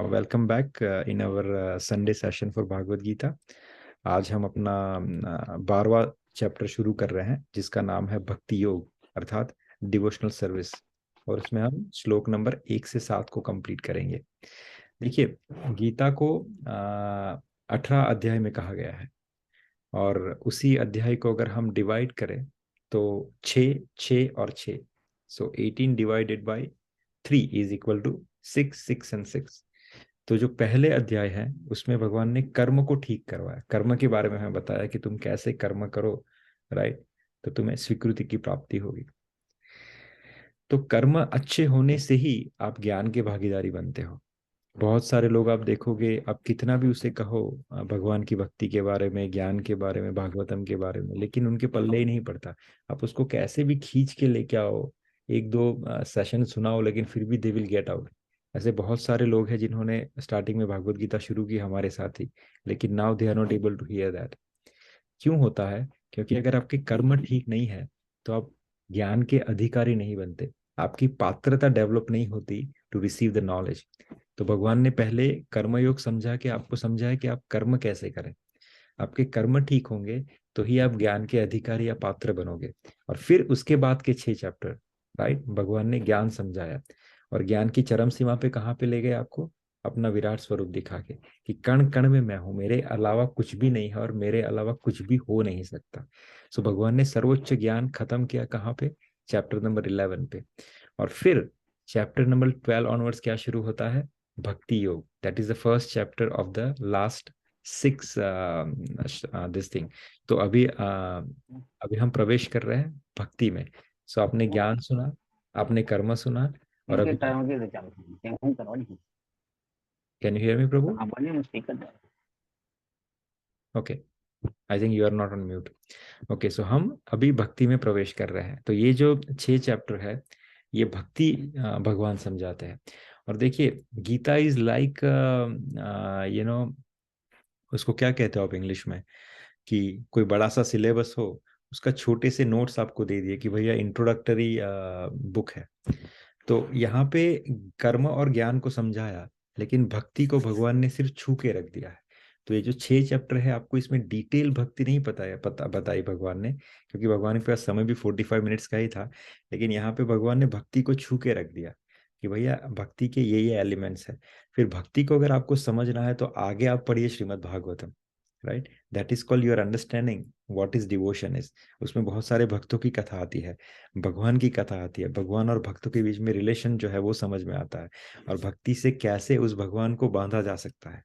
Welcome back in our Sunday session for Bhagavad Gita. आज हम अपना 12वां चैप्टर शुरू कर रहे हैं जिसका नाम है भक्ति योग अर्थात डिवोशनल सर्विस। और इसमें हम श्लोक नंबर 1 से 7 को कंप्लीट करेंगे। देखिए, गीता को 18 अध्याय में कहा गया है और उसी अध्याय को अगर हम डिवाइड करें तो 6 6 और 6, so 18 divided by 3 is equal to 6 6 and 6। तो जो पहले अध्याय है उसमें भगवान ने कर्म को ठीक करवाया, कर्म के बारे में हमें बताया कि तुम कैसे कर्म करो, राइट, तो तुम्हें स्वीकृति की प्राप्ति होगी। तो कर्म अच्छे होने से ही आप ज्ञान के भागीदारी बनते हो। बहुत सारे लोग आप देखोगे, आप कितना भी उसे कहो भगवान की भक्ति के बारे में, ज्ञान के बारे में, भागवतम के बारे में, लेकिन उनके पल्ले ही नहीं पड़ता। आप उसको कैसे भी खींच के लेके आओ, एक दो सेशन सुनाओ, लेकिन फिर भी दे विल गेट आउट। ऐसे बहुत सारे लोग हैं जिन्होंने स्टार्टिंग में भागवत गीता शुरू की हमारे साथ ही, लेकिन now they are not able to hear that. क्यों होता है? क्योंकि अगर आपके कर्म ठीक नहीं है तो आप ज्ञान के अधिकारी नहीं बनते, आपकी पात्रता डेवलप नहीं होती टू रिसीव द नॉलेज। तो भगवान ने पहले कर्मयोग समझा के आपको समझाया कि आप कर्म कैसे करें। आपके कर्म ठीक होंगे तो ही आप ज्ञान के अधिकारी या पात्र बनोगे। और फिर उसके बाद के 6 चैप्टर, राइट, भगवान ने ज्ञान समझाया। और ज्ञान की चरम सीमा पे कहाँ पे ले गए आपको? अपना विराट स्वरूप दिखा के कि कण कण में मैं हूं, मेरे अलावा कुछ भी नहीं है और मेरे अलावा कुछ भी हो नहीं सकता। सो भगवान ने सर्वोच्च ज्ञान खत्म किया कहाँ पे? चैप्टर नंबर 11 पे। और फिर चैप्टर नंबर 12 ऑनवर्ड्स क्या शुरू होता है? भक्ति योग। That is the first chapter of the last 6 this thing. तो अभी हम प्रवेश कर रहे हैं भक्ति में। सो आपने ज्ञान सुना, आपने कर्म सुना, और इनके अभी टाइम के तो चलते हैं हम करवा नहीं। कैन यू हियर मी प्रभु? हाँ बोलिए मैं स्पीकर दे। Okay, I think you are not on mute. Okay, so हम अभी भक्ति में प्रवेश कर रहे हैं। तो ये जो 6 चैप्टर है ये भक्ति भगवान समझाते हैं। और देखिए, Gita is like you know, उसको क्या कहते हो आप इंग्लिश में, कि कोई बड़ा सा सिलेबस हो, उसका छोटे से नोट्स आपको दे दिए कि भैया इंट्रोडक्टरी बुक है। तो यहाँ पे कर्म और ज्ञान को समझाया, लेकिन भक्ति को भगवान ने सिर्फ छू के रख दिया है। तो ये जो 6 चैप्टर है आपको इसमें डिटेल भक्ति नहीं पता है, पता बताई भगवान ने, क्योंकि भगवान के पास समय भी 45 मिनट्स का ही था। लेकिन यहाँ पे भगवान ने भक्ति को छू के रख दिया कि भैया भक्ति के ये एलिमेंट्स है। फिर भक्ति को अगर आपको समझना है तो आगे आप पढ़िए Shrimad Bhagavatam, right. That is called your understanding what is devotion is. उसमें बहुत सारे भक्तों की कथा आती है, भगवान की कथा आती है, भगवान और भक्तों के बीच में रिलेशन जो है वो समझ में आता है, और भक्ति से कैसे उस भगवान को बांधा जा सकता है,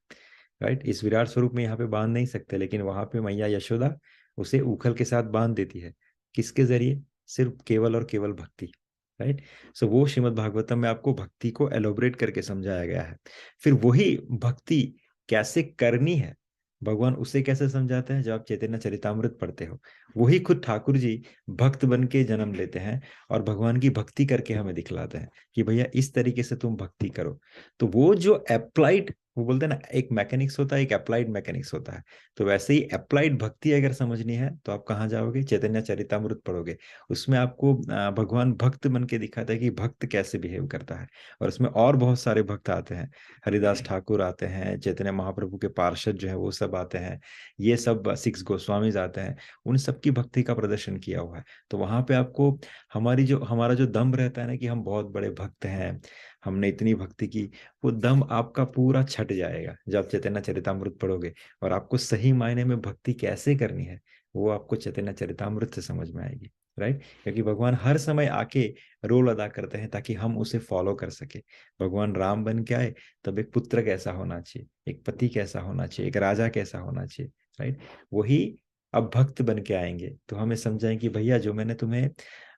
राइट। इस विराट स्वरूप में यहाँ पे बांध नहीं सकते, लेकिन वहां पे मैया यशोदा उसे उखल के साथ बांध देती है। किसके जरिए? सिर्फ केवल और केवल भक्ति, राइट। सो वो श्रीमद् भागवतम में आपको भक्ति को एलोबरेट करके समझाया गया है। फिर वही भक्ति कैसे करनी है, भगवान उसे कैसे समझाते हैं? जब आप चैतन्य चरितामृत पढ़ते हो, वही खुद ठाकुर जी भक्त बन के जन्म लेते हैं और भगवान की भक्ति करके हमें दिखलाते हैं कि भैया इस तरीके से तुम भक्ति करो। तो वो जो अप्लाइड, वो बोलते हैं ना, एक मैकेनिक्स होता है, एक अप्लाइड मैकेनिक्स होता है। तो वैसे ही अप्लाइड भक्ति अगर समझनी है तो आप कहाँ जाओगे? चैतन्य चरितामृत पढ़ोगे। उसमें आपको भगवान भक्त बन के दिखाता है कि भक्त कैसे बिहेव करता है। और उसमें और बहुत सारे भक्त आते हैं, हरिदास ठाकुर आते हैं, चैतन्य महाप्रभु के पार्षद जो है वो सब आते हैं, ये सब 6 गोस्वामीज आते हैं। उन सबकी भक्ति का प्रदर्शन किया हुआ है। तो वहां पे आपको हमारा जो दम रहता है ना कि हम बहुत बड़े भक्त हैं, हमने इतनी भक्ति की, वो दम आपका पूरा छट जाएगा जब आप चैतन्य चरितामृत पढ़ोगे। और आपको सही मायने में भक्ति कैसे करनी है वो आपको चैतन्य चरितामृत से समझ में आएगी, राइट। क्योंकि भगवान हर समय आके रोल अदा करते हैं ताकि हम उसे फॉलो कर सके। भगवान राम बन के आए, तब एक पुत्र कैसा होना चाहिए, एक पति कैसा होना चाहिए, एक राजा कैसा होना चाहिए, राइट। वही अब भक्त बन के आएंगे तो हमें समझाएं कि भैया जो मैंने तुम्हें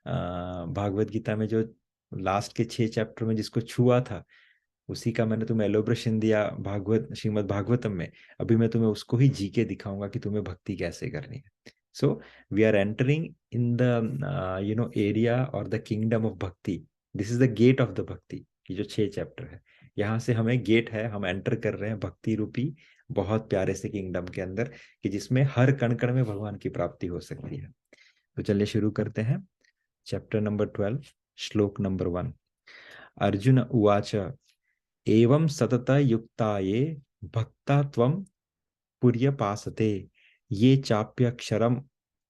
भागवत गीता में जो लास्ट के 6 चैप्टर में जिसको छुआ था, उसी का मैंने तुम्हें एलोब्रेशन दिया भागवत श्रीमद् भागवतम में। अभी मैं तुम्हें उसको ही जी के दिखाऊंगा कि तुम्हें भक्ति कैसे करनी है। So we are entering in the area और the kingdom of bhakti. This is the gate of the bhakti. ये जो 6 चैप्टर है, यहाँ से हमें गेट है, हम एंटर कर रहे हैं भक्ति रूपी बहुत प्यारे से किंगडम के अंदर, कि जिसमें हर कण कण में भगवान की प्राप्ति हो सकती है। तो चलिए शुरू करते हैं। चैप्टर नंबर 12, श्लोक नंबर 1। अर्जुन उवाच एवं सतत युक्ताये भक्ता त्वं पुर्यपासते ये चाप्यक्षरम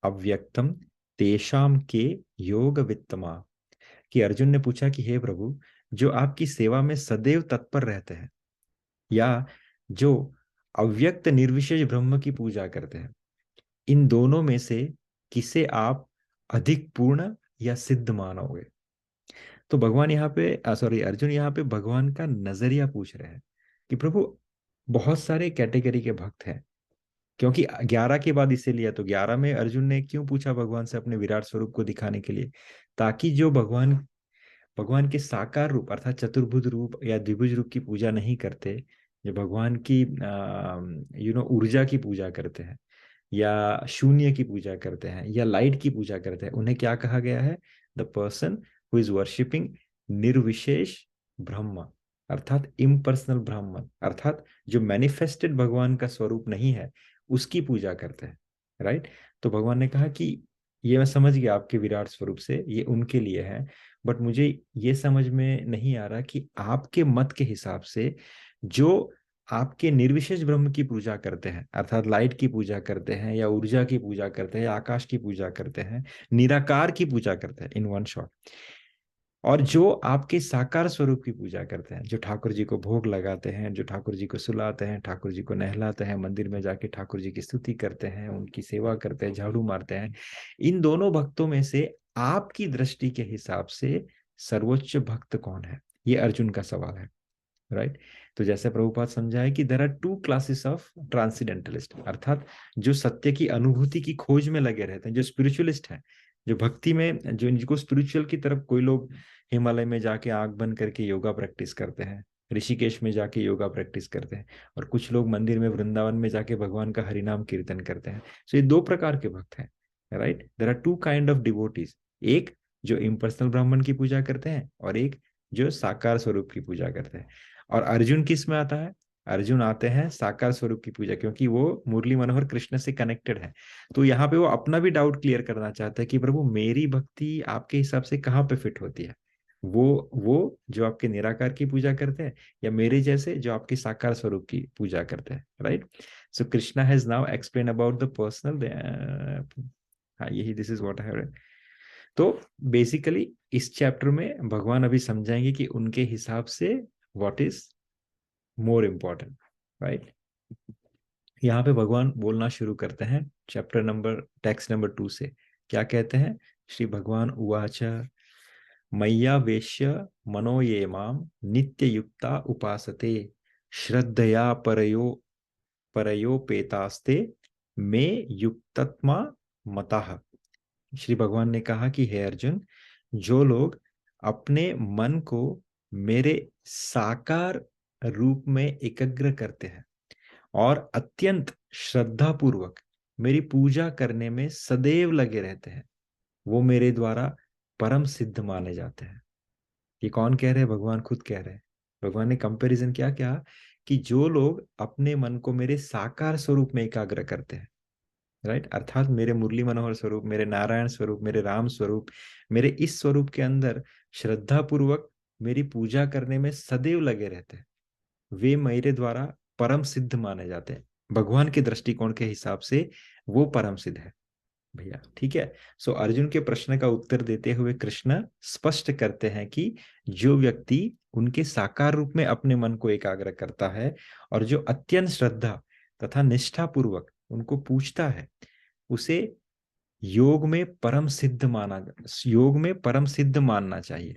अव्यक्तम तेषाम के योग वित्तमा। कि अर्जुन ने पूछा कि हे प्रभु, जो आपकी सेवा में सदैव तत्पर रहते हैं या जो अव्यक्त निर्विशेष ब्रह्म की पूजा करते हैं, इन दोनों में से किसे आप अधिक पूर्ण या सिद्ध मानोगे। तो भगवान यहाँ पे सॉरी अर्जुन यहाँ पे भगवान का नजरिया पूछ रहे हैं कि प्रभु, बहुत सारे कैटेगरी के भक्त हैं, क्योंकि 11 के बाद इसे लिया, तो 11 में अर्जुन ने क्यों पूछा भगवान से अपने विराट स्वरूप को दिखाने के लिए, ताकि जो भगवान भगवान के साकार रूप अर्थात चतुर्भुज रूप या द्विभुज रूप की पूजा नहीं करते, जो भगवान की ऊर्जा की पूजा करते हैं या शून्य की पूजा करते हैं या लाइट की पूजा करते हैं, उन्हें क्या कहा गया है? The person who is worshipping निर्विशेष ब्रह्म, अर्थात इम्पर्सनल ब्रह्म, अर्थात जो मैनिफेस्टेड भगवान का स्वरूप नहीं है उसकी पूजा करते हैं। राइट। तो भगवान ने कहा कि ये मैं समझ गया आपके विराट स्वरूप से, ये उनके लिए है, बट मुझे ये समझ में नहीं आ रहा कि आपके मत के हिसाब से जो आपके निर्विशेष ब्रह्म की पूजा करते हैं, अर्थात लाइट की पूजा करते हैं या ऊर्जा की पूजा करते हैं या आकाश की पूजा करते हैं, निराकार की पूजा करते हैं इन वन शॉट, और जो आपके साकार स्वरूप की पूजा करते हैं, जो ठाकुर जी को भोग लगाते हैं, जो ठाकुर जी को सुलाते हैं, ठाकुर जी को नहलाते हैं, मंदिर में जाके ठाकुर जी की स्तुति करते हैं, उनकी सेवा करते हैं, झाड़ू मारते हैं, इन दोनों भक्तों में से आपकी दृष्टि के हिसाब से सर्वोच्च भक्त कौन है? ये अर्जुन का सवाल है। राइट। तो जैसे प्रभुपाद समझाए कि there are two classes of transcendentalist, अर्थात जो सत्य की अनुभूति की खोज में लगे रहते हैं, जो स्पिरिचुअलिस्ट हैं, जो भक्ति में, जो इनको स्पिरिचुअल की तरफ, कोई लोग हिमालय में जाके आंख बंद करके योगा प्रैक्टिस करते हैं, ऋषिकेश में जाके योगा प्रैक्टिस करते हैं, और कुछ लोग मंदिर में वृंदावन में जाके भगवान का हरिनाम कीर्तन करते हैं। सो ये दो प्रकार के भक्त हैं। Right. There are two kind of devotees, एक जो इम्पर्सनल ब्राह्मण की पूजा करते हैं और एक जो साकार स्वरूप की पूजा करते हैं। और अर्जुन किस में आता है? अर्जुन आते हैं साकार स्वरूप की पूजा, क्योंकि वो मुरली मनोहर कृष्ण से कनेक्टेड है। तो यहाँ पे वो अपना भी डाउट क्लियर करना चाहता है कि प्रभु, मेरी भक्ति आपके हिसाब से कहाँ पे फिट होती है? वो जो आपके निराकार की पूजा करते हैं, या मेरे जैसे जो आपके साकार स्वरूप की पूजा करते हैं। Right. So Krishna has now explain about the personal, हाँ यही, this is what I have. तो बेसिकली इस चैप्टर में भगवान अभी समझाएंगे कि उनके हिसाब से what is more important. Right. यहाँ पे भगवान बोलना शुरू करते हैं टेक्स्ट नंबर 2 से। क्या कहते हैं? श्री भगवान उवाच मय्या वेश्य मनो ये माम नित्य युक्ता उपासते श्रद्धया परयोपेतास्ते मे युक्तत्मा मतः। श्री भगवान ने कहा कि हे अर्जुन, जो लोग अपने मन को मेरे साकार रूप में एकाग्र करते हैं और अत्यंत श्रद्धा पूर्वक मेरी पूजा करने में सदैव लगे रहते हैं, वो मेरे द्वारा परम सिद्ध माने जाते हैं। ये कौन कह रहे हैं? भगवान खुद कह रहे हैं। भगवान ने कंपैरिजन क्या किया कि जो लोग अपने मन को मेरे साकार स्वरूप में एकाग्र करते हैं, राइट, अर्थात मेरे मुरली मनोहर स्वरूप, मेरे नारायण स्वरूप, मेरे राम स्वरूप, मेरे इस स्वरूप के अंदर श्रद्धा पूर्वक मेरी पूजा करने में सदैव लगे रहते हैं, वे मेरे द्वारा परम सिद्ध माने जाते हैं। भगवान के दृष्टिकोण के हिसाब से वो परम सिद्ध है भैया। ठीक है। सो अर्जुन के प्रश्न का उत्तर देते हुए कृष्ण स्पष्ट करते हैं कि जो व्यक्ति उनके साकार रूप में अपने मन को एकाग्र करता है और जो अत्यंत श्रद्धा तथा निष्ठा पूर्वक उनको पूछता है, उसे योग में परम सिद्ध मानना चाहिए।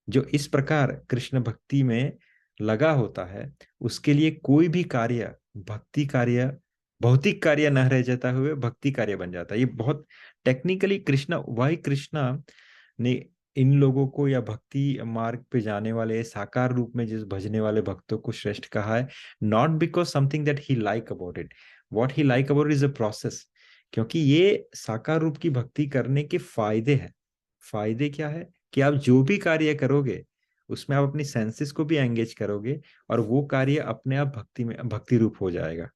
जो इस प्रकार कृष्ण भक्ति में लगा होता है, उसके लिए कोई भी कार्य भक्ति कार्य भौतिक कार्य न रह जाता हुए भक्ति कार्य बन जाता है। ये बहुत टेक्निकली कृष्णा ने इन लोगों को या भक्ति मार्ग पे जाने वाले साकार रूप में जिस भजने वाले भक्तों को श्रेष्ठ कहा है, not because something that he like about it, what he like about is a process. क्योंकि ये साकार रूप की भक्ति करने के फायदे हैं। फायदे क्या है? कि आप जो भी कार्य करोगे उसमें आप अपनी सेंसेस को भी एंगेज करोगे और वो कार्य अपने आप भक्ति रूप हो जाएगा।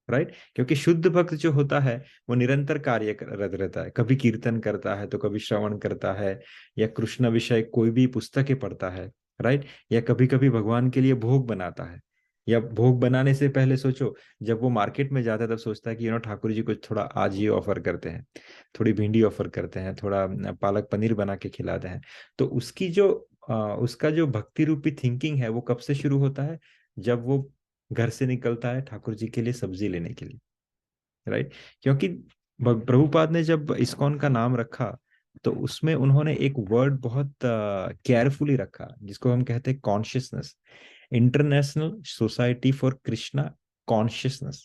राइट। क्योंकि शुद्ध भक्त जो होता है वो निरंतर कार्य करता रहता है, कभी कीर्तन करता है तो कभी श्रवण करता है या कृष्ण विषय कोई भी पुस्तकें पढ़ता है। राइट। या कभी कभी भगवान के लिए भोग बनाता है, या भोग बनाने से पहले सोचो, जब वो मार्केट में जाता है तब सोचता है कि ठाकुर जी को थोड़ा आज ये ऑफर करते हैं, थोड़ी भिंडी ऑफर करते हैं, थोड़ा पालक पनीर बना के खिलाते हैं। तो उसका जो भक्ति रूपी थिंकिंग है वो कब से शुरू होता है? जब वो घर से निकलता है ठाकुर जी के लिए सब्जी लेने के लिए, राइट। क्योंकि प्रभुपाद ने जब इस्कॉन का नाम रखा तो उसमें उन्होंने एक वर्ड बहुत केयरफुली रखा, जिसको हम कहते हैं consciousness. International society for Krishna consciousness.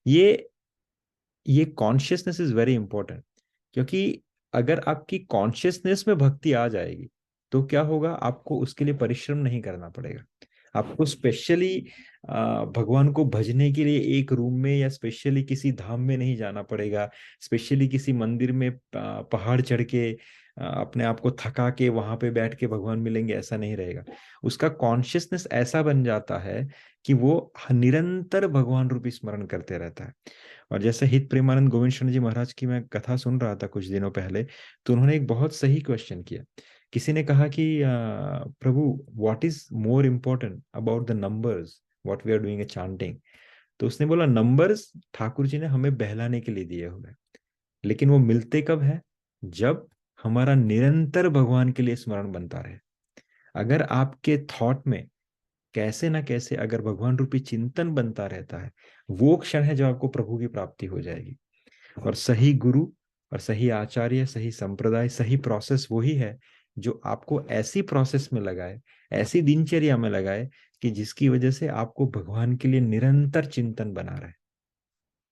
ये ये कॉन्शियसनेस इज वेरी इंपॉर्टेंट, क्योंकि अगर आपकी कॉन्शियसनेस में भक्ति आ जाएगी तो क्या होगा, आपको उसके लिए परिश्रम नहीं करना पड़ेगा। आपको स्पेशली भगवान को भजने के लिए एक रूम में या स्पेशली किसी धाम में नहीं जाना पड़ेगा, स्पेशली किसी मंदिर में पहाड़ चढ़ के अपने आप को थका के वहां पे बैठ के भगवान मिलेंगे, ऐसा नहीं रहेगा। उसका कॉन्शियसनेस ऐसा बन जाता है कि वो निरंतर भगवान रूपी स्मरण करते रहता है। और जैसे हित प्रेमानंद गोविंद शरण जी महाराज की मैं कथा सुन रहा था कुछ दिनों पहले, तो उन्होंने एक बहुत सही क्वेश्चन किया। किसी ने कहा कि प्रभु, what is more important about the numbers what we are doing a chanting? तो उसने बोला, नंबर्स ठाकुर जी ने हमें बहलाने के लिए दिए हुए हैं, लेकिन वो मिलते कब है? जब हमारा निरंतर भगवान के लिए स्मरण बनता रहे। अगर आपके थॉट में कैसे ना कैसे अगर भगवान रूपी चिंतन बनता रहता है, वो क्षण है जब आपको प्रभु की प्राप्ति हो जाएगी। और सही गुरु और सही आचार्य, सही संप्रदाय, सही प्रोसेस वही है जो आपको ऐसी प्रोसेस में लगाए, ऐसी दिनचर्या में लगाए कि जिसकी वजह से आपको भगवान के लिए निरंतर चिंतन बना रहे।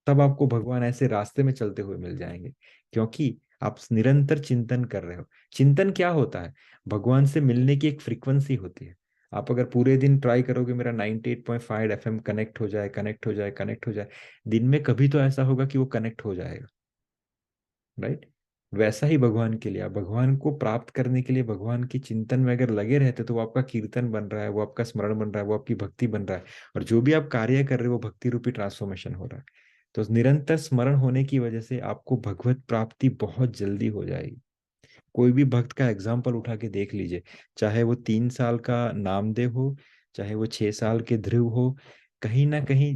तब आपको भगवान ऐसे रास्ते में चलते हुए मिल जाएंगे, क्योंकि आप निरंतर चिंतन कर रहे हो। चिंतन क्या होता है? भगवान से मिलने की एक फ्रीक्वेंसी होती है। आप अगर पूरे दिन ट्राई करोगे मेरा 98.5 एफएम कनेक्ट हो जाए, कनेक्ट हो जाए, कनेक्ट हो जाए, दिन में कभी तो ऐसा होगा कि वो कनेक्ट हो जाएगा, राइट। वैसा ही भगवान के लिए, आप भगवान को प्राप्त करने के लिए भगवान की चिंतन में अगर लगे रहते तो वो आपका कीर्तन बन रहा है, वो आपका स्मरण बन रहा है, वो आपकी भक्ति बन रहा है। और जो भी आप कार्य कर रहे हो वो भक्ति रूपी ट्रांसफॉर्मेशन हो रहा है। तो निरंतर स्मरण होने की वजह से आपको भगवत प्राप्ति बहुत जल्दी हो जाएगी। कोई भी भक्त का एग्जाम्पल उठा के देख लीजिए, चाहे वो 3 साल का नामदेव हो, चाहे वो 6 साल के ध्रुव हो, कहीं ना कहीं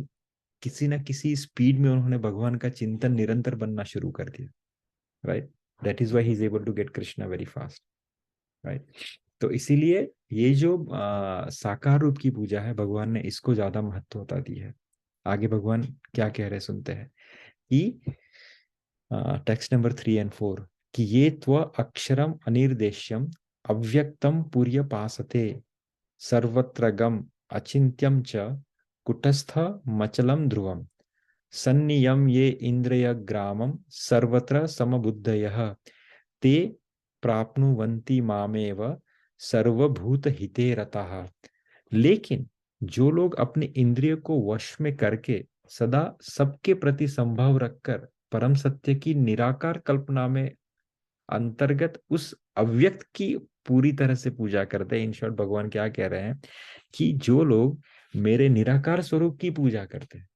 किसी ना किसी स्पीड में उन्होंने भगवान का चिंतन निरंतर बनना शुरू कर दिया, right. That is why he is able to get Krishna very fast, right. तो इसीलिए ये जो साकार रूप की पूजा है, भगवान ने इसको ज्यादा महत्वता दी है। आगे भगवान क्या कह रहे सुनते हैं कि टेक्स्ट नंबर 3 और 4, कि ये त्व अक्षरम अनिर्देश्यम अव्यक्तम पुर्य पासते सर्वत्रगम अचिंत्यम च कुटस्थ मचलम ध्रुवम सन्नियम ये इंद्रिय ग्रामम सर्वत्र समबुद्धयः ते प्राप्नुवन्ति मामेव सर्वभूत हिते रताः। लेकिन जो लोग अपने इंद्रिय को वश में करके सदा सबके प्रति संभव रखकर परम सत्य की निराकार कल्पना में अंतर्गत उस अव्यक्त की पूरी तरह से पूजा करते हैं। इन शॉर्ट भगवान क्या कह रहे हैं कि जो लोग मेरे निराकार स्वरूप की पूजा करते हैं,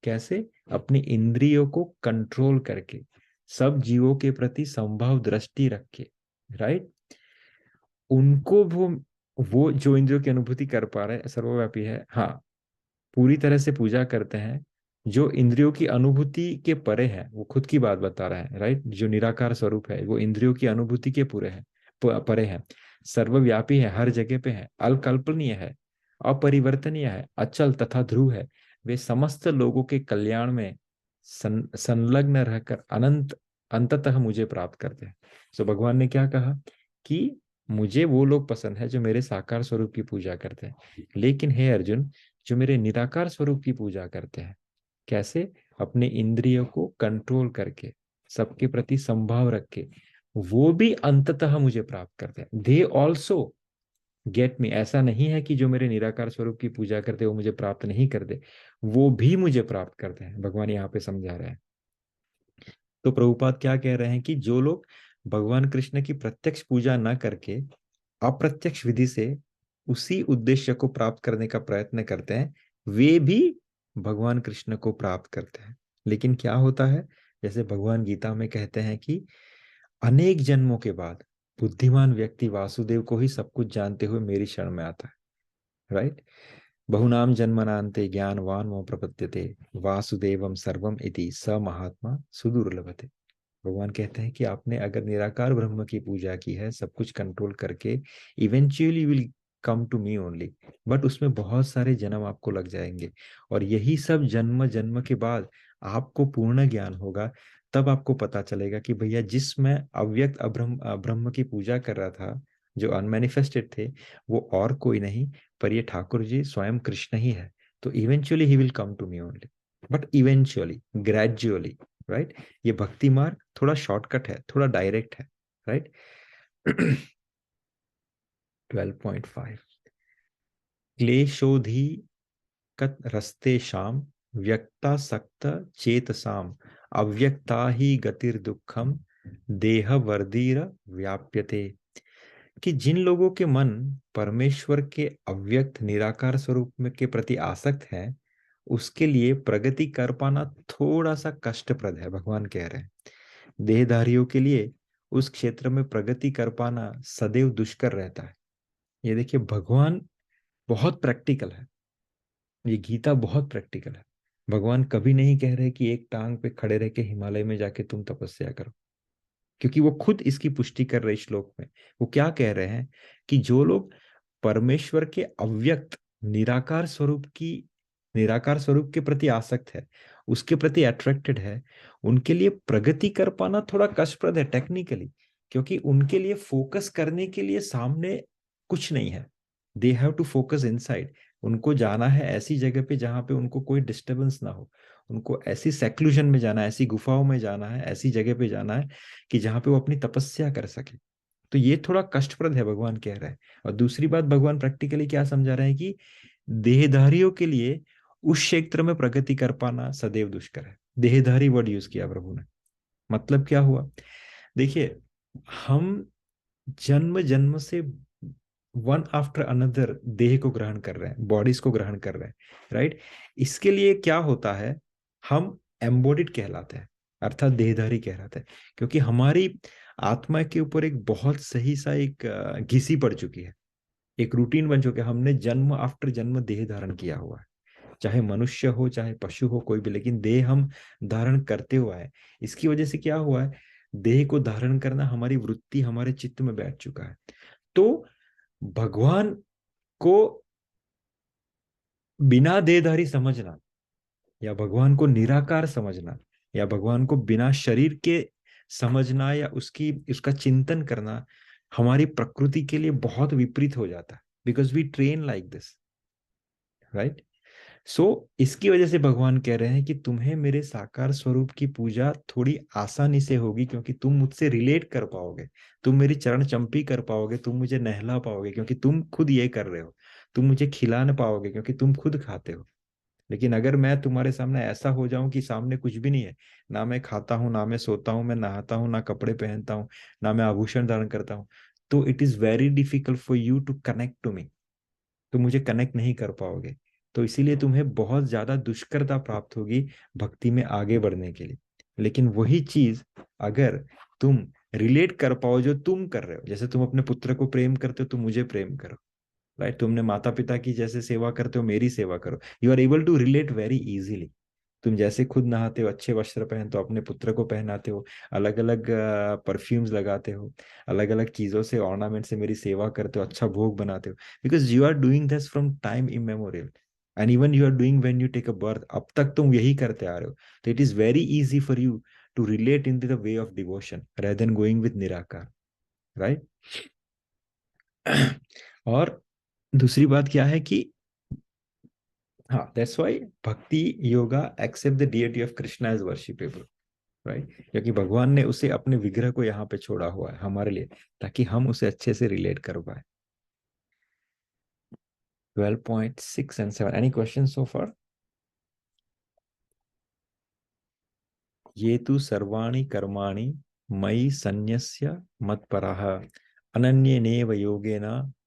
कैसे? अपनी इंद्रियों को कंट्रोल करके, सब जीवों के प्रति संभव दृष्टि रख के, राइट। उनको वो जो इंद्रियों की अनुभूति कर पा रहे हैं, सर्वव्यापी है, हाँ, पूरी तरह से पूजा करते हैं। जो इंद्रियों की अनुभूति के परे है, वो खुद की बात बता रहा है, राइट। जो निराकार स्वरूप है वो इंद्रियों की अनुभूति के पूरे है, परे है, सर्वव्यापी है, हर जगह पे है, अकल्पनीय है, अपरिवर्तनीय है, अचल तथा ध्रुव है। वे समस्त लोगों के कल्याण में संलग्न रहकर अनंत अंततः मुझे प्राप्त करते हैं। सो भगवान ने क्या कहा कि मुझे वो लोग पसंद है जो मेरे साकार स्वरूप की पूजा करते हैं, लेकिन हे अर्जुन, जो मेरे निराकार स्वरूप की पूजा करते हैं, कैसे? अपने इंद्रियों को कंट्रोल करके, सबके प्रति संभाव रख के, वो भी अंततः मुझे प्राप्त करते हैं। They also get me. ऐसा नहीं है कि जो मेरे निराकार स्वरूप की पूजा करते वो मुझे प्राप्त नहीं करते, वो भी मुझे प्राप्त करते हैं। भगवान यहाँ पे समझा रहे हैं। तो प्रभुपाद क्या कह रहे हैं कि जो लोग भगवान कृष्ण की प्रत्यक्ष पूजा न करके अप्रत्यक्ष विधि से उसी उद्देश्य को प्राप्त करने का प्रयत्न करते हैं, वे भी भगवान कृष्ण को प्राप्त करते हैं। लेकिन क्या होता है, जैसे भगवान गीता में कहते हैं कि अनेक जन्मों के बाद बुद्धिमान व्यक्ति वासुदेव को ही सब कुछ जानते हुए मेरी शरण में आता है, राइट। बहुनाम जन्मनान्ते ज्ञानवान मम प्रपद्यते वासुदेवम सर्वम इति स महात्मा सुदुर्लभते। भगवान कहते हैं कि आपने अगर निराकार ब्रह्म की पूजा की है सब कुछ कंट्रोल करके, eventually will come to me only, but उसमें बहुत सारे जन्म आपको लग जाएंगे, और यही सब जन्म जन्म के बाद आपको पूर्ण ज्ञान होगा। तब आपको पता चलेगा कि भैया जिस मैं अव्यक्त ब्रह्म की पूजा कर रहा था, जो अनमेनिफेस्टेड थे, वो और कोई नहीं पर ये ठाकुर जी स्वयं कृष्ण ही है। तो eventually he will come to me only, but eventually, gradually, right. ये भक्ति मार्ग थोड़ा शॉर्टकट है, थोड़ा डायरेक्ट है, राइट। 12.5 क्लेशोधि कत रस्ते शाम व्यक्ता सक्त चेतसाम अव्यक्ता ही गतिर दुखम देह वर्दीर व्याप्यते। कि जिन लोगों के मन परमेश्वर के अव्यक्त निराकार स्वरूप में के प्रति आसक्त है, उसके लिए प्रगति कर पाना थोड़ा सा कष्टप्रद है, भगवान कह रहे हैं। देहधारियों के लिए उस क्षेत्र में प्रगति कर पाना सदैव दुष्कर रहता है। ये देखिए, भगवान बहुत प्रैक्टिकल है, ये गीता बहुत प्रैक्टिकल है। भगवान कभी नहीं कह रहे कि एक टांग पे खड़े रह के हिमालय में जाके तुम तपस्या करो, क्योंकि वो खुद इसकी पुष्टि कर रहे श्लोक में। वो क्या कह रहे हैं कि जो लोग परमेश्वर के अव्यक्त निराकार स्वरूप के प्रति आसक्त है, उसके प्रति अट्रैक्टेड है, उनके लिए प्रगति कर पाना थोड़ा कष्टप्रद है टेक्निकली, क्योंकि उनके लिए फोकस करने के लिए सामने कुछ नहीं है। They have to focus inside. उनको जाना है ऐसी जगह पे जहां पे उनको कोई डिस्टरबेंस ना हो, उनको ऐसी सेक्लूजन में जाना है, ऐसी गुफाओं में जाना है, ऐसी जगह पे जाना है कि जहां पे वो अपनी तपस्या कर सके। तो ये थोड़ा कष्टप्रद है, भगवान कह रहे हैं। और दूसरी बात, भगवान प्रैक्टिकली क्या समझा रहे हैं कि देहधारियों के लिए उस क्षेत्र में प्रगति कर पाना सदैव दुष्कर है। देहधारी वर्ड यूज किया प्रभु ने। मतलब क्या हुआ, देखिए, हम जन्म जन्म से वन आफ्टर अनदर देह को ग्रहण कर रहे हैं, बॉडीज को ग्रहण कर रहे हैं, राइट। इसके लिए क्या होता है, हम एम्बॉडिड कहलाते हैं, अर्थात देहधारी कहलाते हैं, क्योंकि हमारी आत्मा के ऊपर एक बहुत सही सा एक घिसी पड़ चुकी है, एक रूटीन बन चुका है। हमने जन्म आफ्टर जन्म देह धारण किया हुआ है, चाहे मनुष्य हो चाहे पशु हो कोई भी, लेकिन देह हम धारण करते हुआ है। इसकी वजह से क्या हुआ है, देह को धारण करना हमारी वृत्ति, हमारे चित्त में बैठ चुका है। तो भगवान को बिना देहधारी समझना, या भगवान को निराकार समझना, या भगवान को बिना शरीर के समझना, या उसका चिंतन करना हमारी प्रकृति के लिए बहुत विपरीत हो जाता है, because we train like this, right. So इसकी वजह से भगवान कह रहे हैं कि तुम्हें मेरे साकार स्वरूप की पूजा थोड़ी आसानी से होगी, क्योंकि तुम मुझसे रिलेट कर पाओगे, तुम मेरी चरण चंपी कर पाओगे, तुम मुझे नहला पाओगे क्योंकि तुम खुद ये कर रहे हो, तुम मुझे खिला न पाओगे क्योंकि तुम खुद खाते हो। लेकिन अगर मैं तुम्हारे सामने ऐसा हो जाऊं कि सामने कुछ भी नहीं है, ना मैं खाता हूँ, ना मैं सोता हूँ, मैं नहाता हूँ, ना कपड़े पहनता हूँ, ना मैं आभूषण धारण करता हूँ, तो it is very difficult for you to connect to me. तुम मुझे कनेक्ट नहीं कर पाओगे। तो इसीलिए तुम्हें बहुत ज्यादा दुष्करता प्राप्त होगी भक्ति में आगे बढ़ने के लिए। लेकिन वही चीज अगर तुम रिलेट कर पाओ जो तुम कर रहे हो, जैसे तुम अपने पुत्र को प्रेम करते हो, तुम मुझे प्रेम करो, राइट। तुमने माता पिता की जैसे सेवा करते हो, मेरी सेवा करो। You are able to relate very easily. तुम जैसे खुद नहाते हो, अच्छे वस्त्र पहनते हो, अपने पुत्र को पहनाते हो, अलग अलग परफ्यूम्स लगाते हो, अलग अलग चीजों से, ऑर्नामेंट से मेरी सेवा करते हो, अच्छा भोग बनाते हो, because you are doing this from time immemorial, and even you are doing when you take a birth. अब तक तुम यही करते आ रहे हो। तो it is very easy for you to relate in the way of devotion rather than going with nirakar, right. और दूसरी बात क्या है कि हाँ, that's why bhakti yoga accept the deity of Krishna is worshipable, right. क्योंकि भगवान ने उसे अपने विग्रह को यहाँ पे छोड़ा हुआ है हमारे लिए, ताकि हम उसे अच्छे से रिलेट कर पाए। 12.6 and 7, एनी क्वेश्चन सो फार? ये तु सर्वाणि कर्माणि मयि सन्न्यस्य मत्परः अनन्येनैव योगेन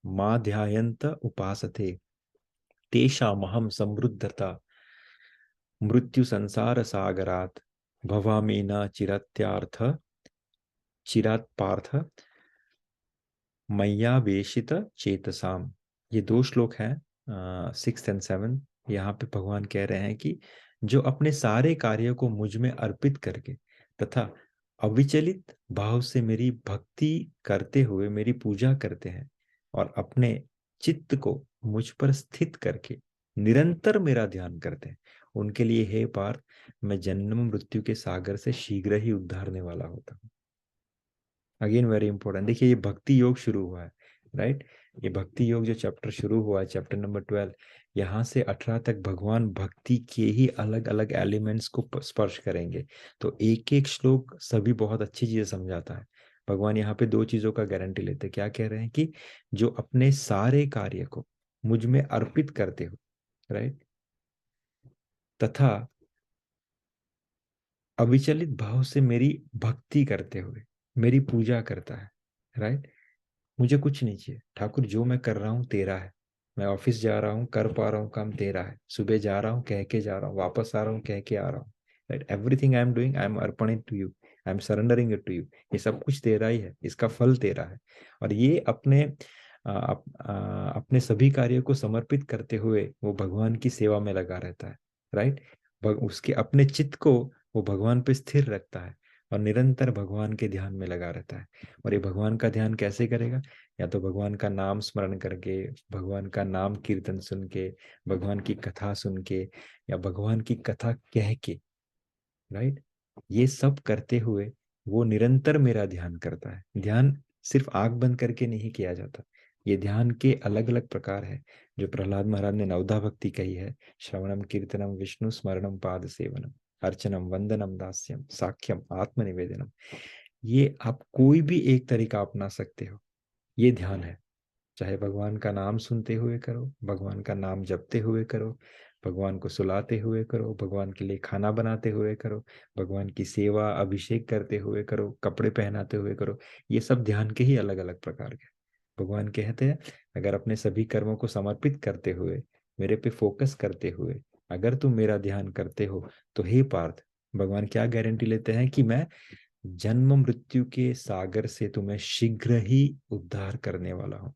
मा ध्यायन्त उपासते तेषामहं समृद्धता मृत्यु संसार सागरात् भवामि न चिरत्यार्थ चिरात् पार्थ मैया वेशित चेतसाम, ये दो श्लोक हैं, 6 और 7। यहाँ पे भगवान कह रहे हैं कि जो अपने सारे कार्यों को मुझ में अर्पित करके तथा अविचलित भाव से मेरी भक्ति करते हुए मेरी पूजा करते हैं और अपने चित्त को मुझ पर स्थित करके निरंतर मेरा ध्यान करते हैं, उनके लिए हे पार्थ, मैं जन्म मृत्यु के सागर से शीघ्र ही उद्धारने वाला होता हूँ। अगेन वेरी इंपॉर्टेंट, देखिए ये भक्ति योग शुरू हुआ है, राइट। ये भक्ति योग जो चैप्टर शुरू हुआ है, चैप्टर नंबर 12, यहाँ से 18 तक भगवान भक्ति के ही अलग अलग एलिमेंट्स को स्पर्श करेंगे। तो एक एक श्लोक सभी बहुत अच्छी चीजें समझाता है। भगवान यहाँ पे दो चीजों का गारंटी लेते हैं, क्या कह रहे हैं कि जो अपने सारे कार्य को मुझ में अर्पित करते हो, राइट, तथा अविचलित भाव से मेरी भक्ति करते हुए मेरी पूजा करता है, राइट। मुझे कुछ नहीं चाहिए ठाकुर, जो मैं कर रहा हूँ तेरा है। मैं ऑफिस जा रहा हूँ, कर पा रहा हूँ काम, तेरा है। सुबह जा रहा हूँ, कह के जा रहा हूँ, वापस आ रहा हूँ, कह के आ रहा हूँ, right. Everything I am doing, I am arpan to you, I am surrendering it to you. ये सब कुछ तेरा ही है, इसका फल तेरा है। और ये अपने सभी कार्यों को समर्पित करते हुए वो भगवान की सेवा में लगा रहता है, राइट। उसके अपने चित्त को वो भगवान पे स्थिर रखता है और निरंतर भगवान के ध्यान में लगा रहता है। और ये भगवान का ध्यान कैसे करेगा? या तो भगवान का नाम स्मरण करके, भगवान का नाम कीर्तन सुन के, भगवान की कथा सुन के, या भगवान की कथा कह के, राइट। ये सब करते हुए वो निरंतर मेरा ध्यान करता है। ध्यान सिर्फ आंख बंद करके नहीं किया जाता। ये ध्यान के अलग अलग प्रकार है, जो प्रहलाद महाराज ने नवधा भक्ति कही है। श्रवणम कीर्तनम विष्णु स्मरणम पाद सेवनम अर्चनम वंदनम दास्यम साख्यम आत्मनिवेदनम। ये आप कोई भी एक तरीका अपना सकते हो, ये ध्यान है। चाहे भगवान का नाम सुनते हुए करो, भगवान का नाम जपते हुए करो, भगवान को सुलाते हुए करो, भगवान के लिए खाना बनाते हुए करो, भगवान की सेवा अभिषेक करते हुए करो, कपड़े पहनाते हुए करो। ये सब ध्यान के ही अलग अलग प्रकार के। भगवान कहते हैं, अगर अपने सभी कर्मों को समर्पित करते हुए, मेरे पे फोकस करते हुए अगर तुम मेरा ध्यान करते हो, तो हे पार्थ, भगवान क्या गारंटी लेते हैं कि मैं जन्म मृत्यु के सागर से तुम्हें शीघ्र ही उद्धार करने वाला हूं।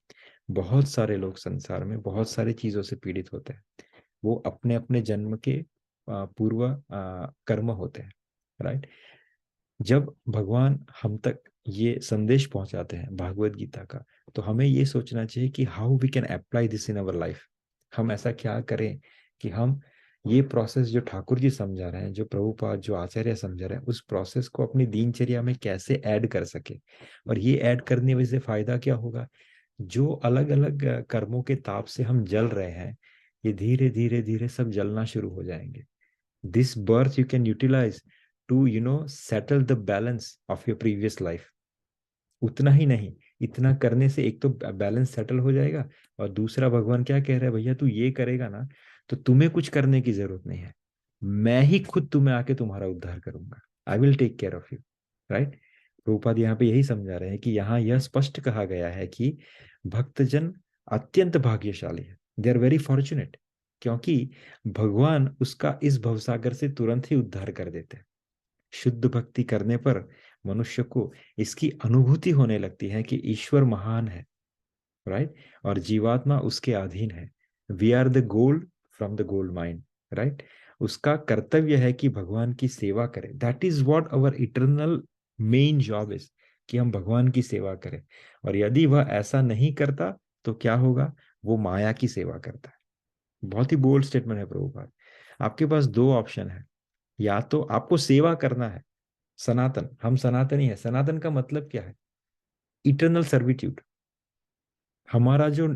बहुत सारे लोग संसार में बहुत सारी चीजों से पीड़ित होते हैं। वो अपने अपने जन्म के पूर्व कर्म होते हैं, राइट। जब भगवान हम तक ये संदेश पहुंचाते हैं भागवत गीता का, तो हमें ये सोचना चाहिए कि how we can apply this in our life. हम ऐसा क्या करें कि हम ये प्रोसेस जो ठाकुर जी समझा रहे हैं, जो प्रभुपाद जो आचार्य समझा रहे हैं, उस प्रोसेस को अपनी दिनचर्या में कैसे ऐड कर सके। और ये ऐड करने वजह से फायदा क्या होगा? जो अलग अलग कर्मों के ताप से हम जल रहे हैं, ये धीरे धीरे धीरे सब जलना शुरू हो जाएंगे। This birth you can utilise to settle the balance of your previous life. उतना ही नहीं, इतना करने से एक तो बैलेंस सेटल हो जाएगा, और दूसरा भगवान क्या कह रहे हैं, भैया तू ये करेगा ना, तो तुम्हें कुछ करने की जरूरत नहीं है। मैं ही खुद तुम्हें आके तुम्हारा उद्धार करूंगा। I will take care of you, right. Prabhupada यहाँ पे यही समझा रहे हैं कि यहाँ यह स्पष्ट कहा गया है कि भक्तजन अत्यंत भाग्यशाली है, दे आर वेरी फॉर्चुनेट, क्योंकि भगवान उसका इस भवसागर से तुरंत ही उद्धार कर देते हैं। शुद्ध भक्ति करने पर मनुष्य को इसकी अनुभूति होने लगती है कि ईश्वर महान है, राइट, और जीवात्मा उसके अधीन है। We are the gold from the gold mind, right. उसका कर्तव्य है कि भगवान की सेवा करे। That is what our eternal main job is, कि हम भगवान की सेवा करें। और यदि वह ऐसा नहीं करता तो क्या होगा? वो माया की सेवा करता है। बहुत ही बोल्ड स्टेटमेंट है प्रभुपाद। आपके पास दो ऑप्शन है, या तो आपको सेवा करना है सनातन, हम सनातनी है। सनातन का मतलब क्या है? Eternal servitude. हमारा जो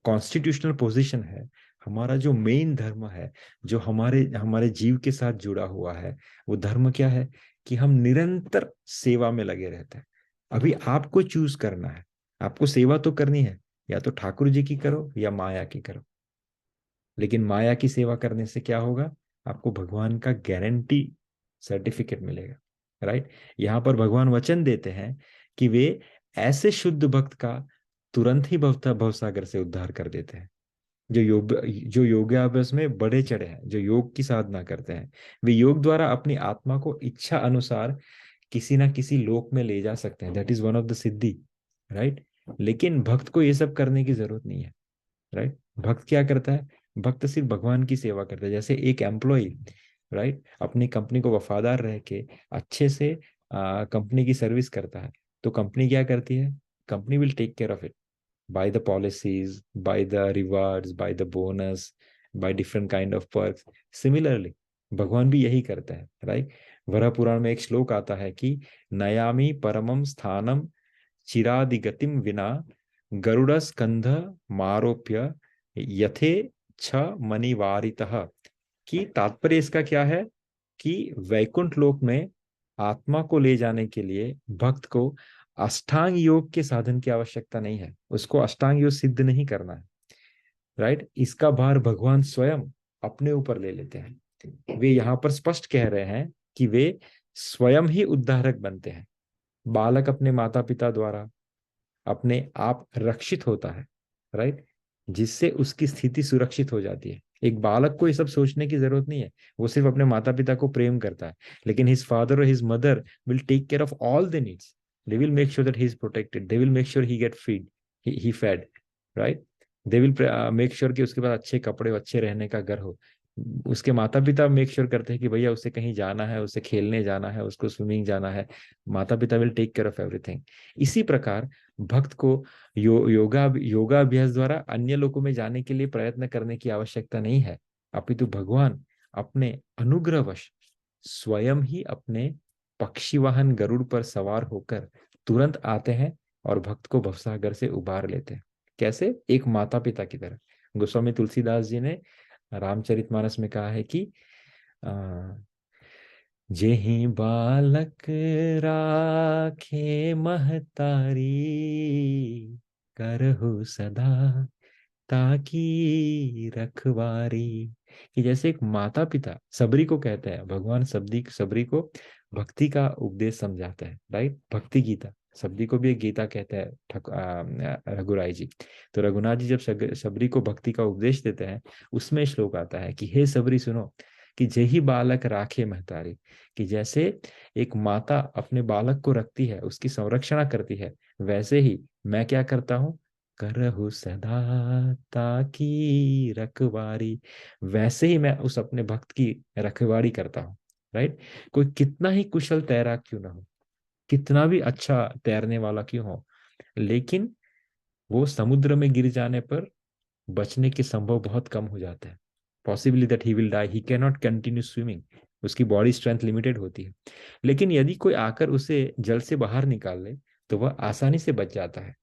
कॉन्स्टिट्यूशनल पोजीशन है, हमारा जो मेन धर्म है, जो हमारे हमारे जीव के साथ जुड़ा हुआ है, वो धर्म क्या है? कि हम निरंतर सेवा में लगे रहते हैं। अभी आपको चूज करना है, आपको सेवा तो करनी है, या तो ठाकुर जी की करो या माया की करो। लेकिन माया की सेवा करने से क्या होगा? आपको भगवान का गारंटी सर्टिफिकेट मिलेगा, राइट। यहाँ पर भगवान वचन देते हैं कि वे ऐसे शुद्ध भक्त का तुरंत ही भवसागर से उद्धार कर देते हैं, जो योगाभ्यास में बड़े चढ़े हैं, जो योग की साधना करते हैं। वे योग द्वारा अपनी आत्मा को इच्छा अनुसार किसी ना किसी लोक में ले जा सकते हैं। That is one of the Siddhi, right. लेकिन भक्त को ये सब करने की जरूरत नहीं है, राइट। भक्त क्या करता है? भक्त सिर्फ भगवान की सेवा करता है। जैसे एक एम्प्लॉय, राइट, अपनी कंपनी को वफादार रह के अच्छे से कंपनी की सर्विस करता है, तो कंपनी क्या करती है? Company will take care of it by the policies, by the rewards, by the bonus, by different kind of perks. Similarly, भगवान भी यही करता है, राइट। वरा पुराण में एक श्लोक आता है कि नयामि परमम स्थानम चिरादिगतिम विना गरुड़ स्कंध मारोप्य यथे छ मणिवारितः। कि तात्पर्य इसका क्या है कि वैकुंठ लोक में आत्मा को ले जाने के लिए भक्त को अष्टांग योग के साधन की आवश्यकता नहीं है, उसको अष्टांग योग सिद्ध नहीं करना है, राइट। इसका भार भगवान स्वयं अपने ऊपर ले लेते हैं। वे यहाँ पर स्पष्ट कह रहे हैं कि वे स्वयं ही उद्धारक बनते हैं। बालक अपने माता पिता द्वारा अपने आप रक्षित होता है, राइट, जिससे उसकी स्थिति सुरक्षित हो जाती है। एक बालक को ये सब सोचने की जरूरत नहीं है, वो सिर्फ अपने माता पिता को प्रेम करता है, लेकिन हिज फादर और his mother will take care of all the needs. They will make sure that he is protected, they will make sure he get feed, he fed, right. They will make sure कि उसके पास अच्छे कपड़े, अच्छे रहने का घर हो। उसके माता पिता मेक श्योर करते हैं कि भैया उसे कहीं जाना है, उसे खेलने जाना है, उसको स्विमिंग जाना है, माता पिता will take care of everything. इसी प्रकार भक्त को योगाभ्यास द्वारा अन्य लोकों में जाने के लिए प्रयत्न करने की आवश्यकता नहीं है, अपितु भगवान अपने अनुग्रहवश स्वयं ही अपने पक्षी वाहन गरुड़ पर सवार होकर तुरंत आते हैं और भक्त को भवसागर से उबार लेते हैं। कैसे? एक माता पिता की तरह। गोस्वामी तुलसीदास जी ने रामचरितमानस में कहा है कि जेहि बालक राखे महतारी, करहु सदा ताकी रखवारी। कि जैसे एक माता पिता सबरी को कहते हैं, भगवान सबरी को भक्ति का उपदेश समझाता है, राइट। भक्ति गीता, सबरी को भी एक गीता कहते हैं रघुराई जी। तो रघुनाथ जी जब सबरी को भक्ति का उपदेश देते हैं, उसमें श्लोक आता है कि हे सबरी सुनो, कि जेहि बालक राखे महतारी। कि जैसे एक माता अपने बालक को रखती है, उसकी संरक्षणा करती है, वैसे ही मैं क्या करता हूँ? करहु सदा ताकी रखवारी। वैसे ही मैं उस अपने भक्त की रखवारी करता हूँ, राइट। कोई कितना ही कुशल तैराक क्यों ना हो, कितना भी अच्छा तैरने वाला क्यों हो, लेकिन वो समुद्र में गिर जाने पर बचने के संभव बहुत कम हो जाते हैं। Possibly that he will die, he can not continue swimming, उसकी बॉडी स्ट्रेंथ लिमिटेड होती है। लेकिन यदि कोई आकर उसे जल से बाहर निकाल ले तो वह आसानी से बच जाता है,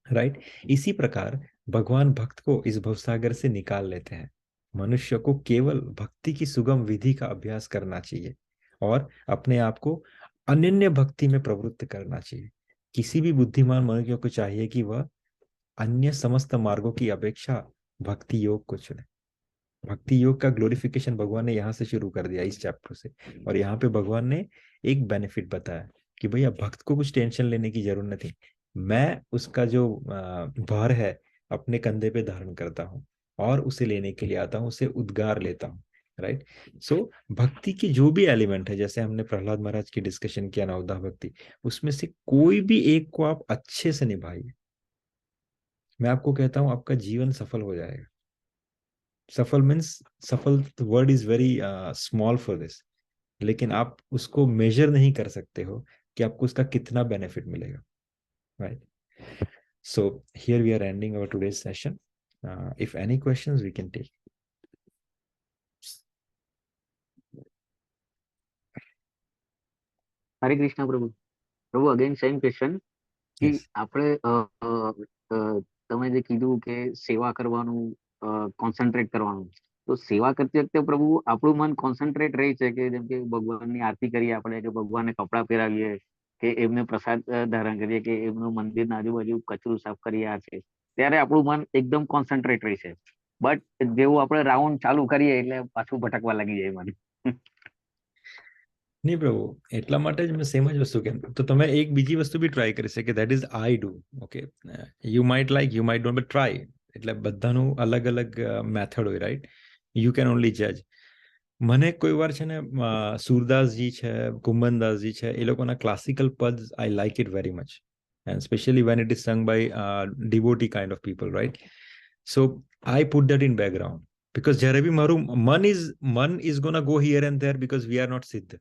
राइट। इसी प्रकार भगवान भक्त को इस भवसागर से निकाल लेते हैं। मनुष्य को केवल भक्ति की सुगम विधि का अभ्यास करना चाहिए और अपने आप को अनन्य भक्ति में प्रवृत्त करना चाहिए। किसी भी बुद्धिमान मनुष्य को चाहिए कि वह अन्य समस्त मार्गों की अपेक्षा भक्ति योग को चुने। भक्ति योग का ग्लोरिफिकेशन भगवान ने यहाँ से शुरू कर दिया, इस चैप्टर से। और यहाँ पे भगवान ने एक बेनिफिट बताया कि भैया भक्त को कुछ टेंशन लेने की जरूरत नहीं, मैं उसका जो भार है अपने कंधे पे धारण करता हूँ और उसे लेने के लिए आता हूँ, उसे उद्गार लेता हूँ, राइट। सो भक्ति की जो भी एलिमेंट है, जैसे हमने प्रहलाद महाराज की डिस्कशन किया नवदा भक्ति, उसमें से कोई भी एक को आप अच्छे से निभाइए, मैं आपको कहता हूँ आपका जीवन सफल हो जाएगा। सफल मीन्स, सफल word is very small for this, लेकिन आप उसको मेजर नहीं कर सकते हो कि आपको उसका कितना बेनिफिट मिलेगा, right. So here we are ending our today's session. If any questions we can take. Hare Krishna Prabhu. Prabhu again same question કે यस। આપણે તમે જે કીધું કે સેવા કરવાનું, કોન્સન્ટ્રેટ કરવાનું, તો સેવા કરતી વખતે પ્રભુ આપણું મન કોન્સન્ટ્રેટ રહે છે કે જેમ કે ભગવાનની આરતી કરીએ આપણે, કે ભગવાનને કપડાં પહેરાવીએ, કે એમને પ્રસાદ ધારણ કરીએ, કે એમનું મંદિરના આજુબાજુ કચરું સાફ કરીએ, આ છે ત્યારે આપણું મન એકદમ કોન્સન્ટ્રેટ રહે છે. બટ જેવું આપણે રાઉન્ડ ચાલુ કરીએ એટલે પાછું ભટકવા લાગી જાય મન. નહીં પ્રભુ, એટલા માટે જ મેં સેમ જ વસ્તુ કેમ, તો તમે એક બીજી વસ્તુ બી ટ્રાય કરી શકે, that is I do. Okay, you might like, you might don't, but try. એટલે બધાનું અલગ અલગ મેથડ હોય, રાઈટ. યુ કેન ઓનલી જજ. મને કોઈ વાર છે ને સુરદાસજી છે, કુંભનદાસજી છે, એ લોકોના ક્લાસિકલ પદ I like it very much. and especially when it is sung by devotee kind of people, right? So I put that in background because જ્યારે બી મારું મન is gonna go here and there because we are not સિદ્ધ,